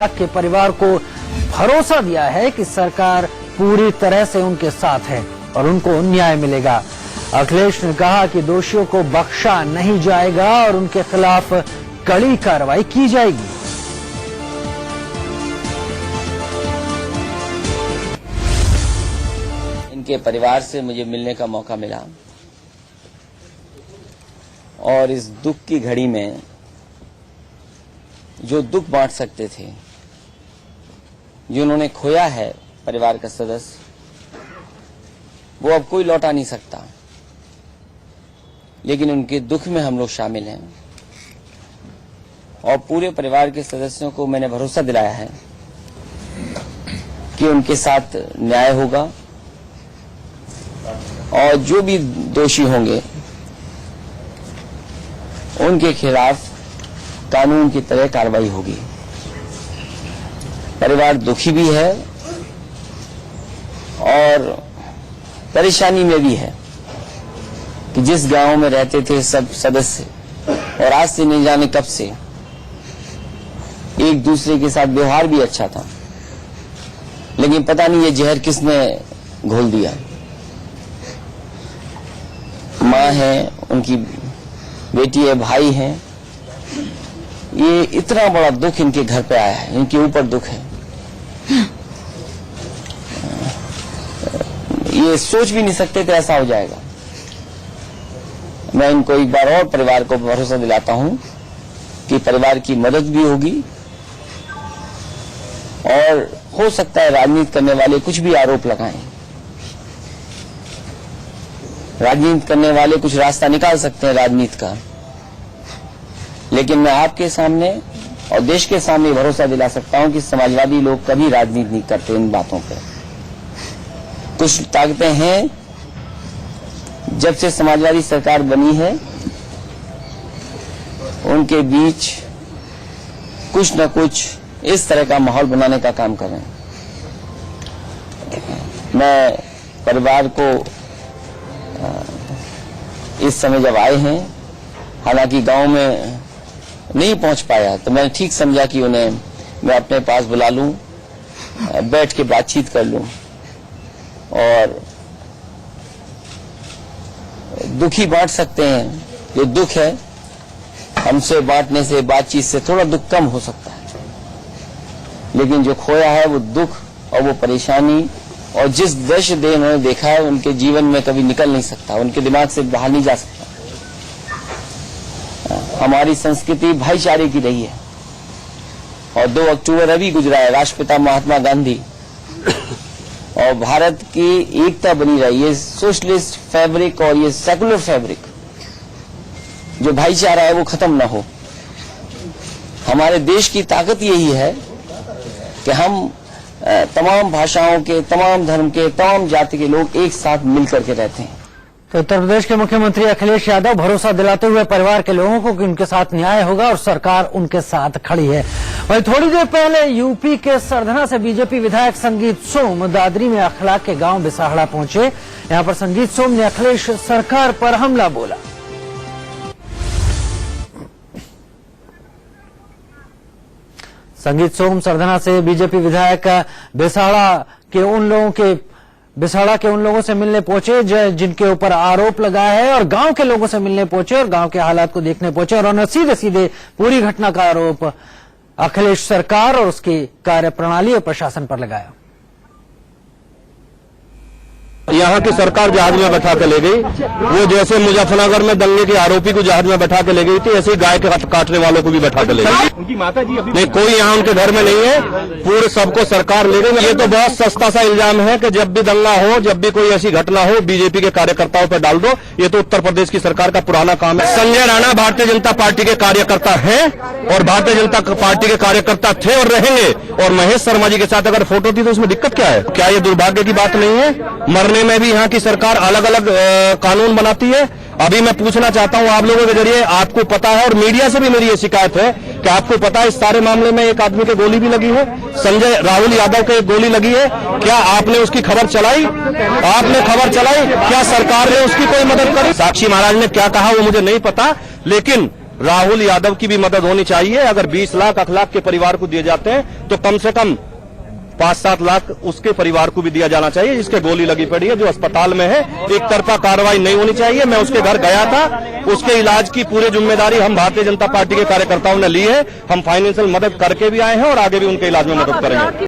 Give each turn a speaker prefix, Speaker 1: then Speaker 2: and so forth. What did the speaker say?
Speaker 1: के परिवार को भरोसा दिया है कि सरकार पूरी तरह से उनके साथ है और उनको न्याय मिलेगा। अखिलेश ने कहा कि दोषियों को बख्शा नहीं जाएगा और उनके खिलाफ कड़ी कार्रवाई की जाएगी।
Speaker 2: इनके परिवार से मुझे मिलने का मौका मिला और इस दुख की घड़ी में जो दुख बांट सकते थे, जो उन्होंने खोया है परिवार का सदस्य, वो अब कोई लौटा नहीं सकता। लेकिन उनके दुख में हम लोग शामिल हैं और पूरे परिवार के सदस्यों को मैंने भरोसा दिलाया है कि उनके साथ न्याय होगा और जो भी दोषी होंगे उनके खिलाफ कानून की तरह कार्रवाई होगी। परिवार दुखी भी है और परेशानी में भी है कि जिस गांव में रहते थे सब सदस्य और आज से नहीं जाने कब से एक दूसरे के साथ व्यवहार भी अच्छा था, लेकिन पता नहीं ये जहर किसने घोल दिया। माँ है, उनकी बेटी है, भाई है, ये इतना बड़ा दुख इनके घर पे आया है, इनके ऊपर दुख है। ये सोच भी नहीं सकते थे ऐसा हो जाएगा। मैं इनको एक बार और परिवार को भरोसा दिलाता हूं कि परिवार की मदद भी होगी और हो सकता है राजनीति करने वाले कुछ भी आरोप लगाएं, राजनीति करने वाले कुछ रास्ता निकाल सकते हैं राजनीति का, लेकिन मैं आपके सामने और देश के सामने भरोसा दिला सकता हूं कि समाजवादी लोग कभी राजनीति नहीं करते इन बातों पे। कुछ ताकतें हैं, जब से समाजवादी सरकार बनी है उनके बीच कुछ न कुछ इस तरह का माहौल बनाने का काम कर रहे हैं। मैं परिवार को इस समय जब आए हैं, हालांकि गांव में नहीं पहुंच पाया, तो मैंने ठीक समझा कि उन्हें मैं अपने पास बुला लूं, बैठ के बातचीत कर लूं और दुखी बांट सकते हैं। जो दुख है हमसे बांटने से, बातचीत से थोड़ा दुख कम हो सकता है, लेकिन जो खोया है वो दुख और वो परेशानी और जिस दृश्य देह उन्होंने देखा है उनके जीवन में कभी निकल नहीं सकता, उनके दिमाग से बाहर नहीं जा सकता। हमारी संस्कृति भाईचारे की रही है और 2 अक्टूबर अभी गुजरा है, राष्ट्रपिता महात्मा गांधी, और भारत की एकता बनी रही। ये सोशलिस्ट फैब्रिक और ये सेकुलर फैब्रिक, जो भाईचारा है वो खत्म ना हो। हमारे देश की ताकत यही है कि हम तमाम भाषाओं के, तमाम धर्म के, तमाम जाति के लोग एक साथ मिलकर के रहते हैं।
Speaker 1: तो उत्तर प्रदेश के मुख्यमंत्री अखिलेश यादव भरोसा दिलाते हुए परिवार के लोगों को कि उनके साथ न्याय होगा और सरकार उनके साथ खड़ी है। वहीं थोड़ी देर पहले यूपी के सरधना से बीजेपी विधायक संगीत सोम दादरी में अखलाक के गांव बिसाहड़ा पहुंचे। यहां पर संगीत सोम ने अखिलेश सरकार पर हमला बोला। संगीत सोम सरधना से बीजेपी विधायक बिसाड़ा के उन लोगों से मिलने पहुंचे जिनके ऊपर आरोप लगाया है और गांव के लोगों से मिलने पहुंचे और गांव के हालात को देखने पहुंचे और उन्होंने सीधे सीधे पूरी घटना का आरोप अखिलेश सरकार और उसकी कार्यप्रणाली और प्रशासन पर लगाया।
Speaker 3: यहाँ की सरकार जहाज में बैठा के ले गई, वो जैसे मुजफ्फरनगर में दंगे के आरोपी को जहाज में बैठा के ले गई थी, ऐसे ही गाय के काटने वालों को भी बैठा के ले गई।
Speaker 4: उनकी माता जी अभी
Speaker 3: नहीं, कोई यहाँ उनके घर में नहीं है, पूरे सबको सरकार ले गई। ये तो बहुत सस्ता सा इल्जाम है कि जब भी दंगा हो, जब भी कोई ऐसी घटना हो, बीजेपी के कार्यकर्ताओं पर डाल दो। ये तो उत्तर प्रदेश की सरकार का पुराना काम है। संजय राणा भारतीय जनता पार्टी के कार्यकर्ता है और भारतीय जनता पार्टी के कार्यकर्ता थे और रहेंगे, और महेश शर्मा जी के साथ अगर फोटो थी तो उसमें दिक्कत क्या है? क्या ये दुर्भाग्य की बात नहीं है? मरने में भी यहाँ की सरकार अलग अलग कानून बनाती है। अभी मैं पूछना चाहता हूँ आप लोगों के जरिए, आपको पता है और मीडिया से भी मेरी ये शिकायत है कि आपको पता है इस सारे मामले में एक आदमी के गोली भी लगी है, संजय राहुल यादव के गोली लगी है। क्या आपने उसकी खबर चलाई? आपने खबर चलाई? क्या सरकार ने उसकी कोई मदद करी? साक्षी महाराज ने क्या कहा वो मुझे नहीं पता, लेकिन राहुल यादव की भी मदद होनी चाहिए। अगर 20 लाख अखलाक के परिवार को दिए जाते हैं तो कम से कम 5-7 लाख उसके परिवार को भी दिया जाना चाहिए जिसके गोली लगी पड़ी है, जो अस्पताल में है। एक तरफा कार्रवाई नहीं होनी चाहिए। मैं उसके घर गया था, उसके इलाज की पूरी जिम्मेदारी हम भारतीय जनता पार्टी के कार्यकर्ताओं ने ली है। हम फाइनेंशियल मदद करके भी आए हैं और आगे भी उनके इलाज में मदद करेंगे।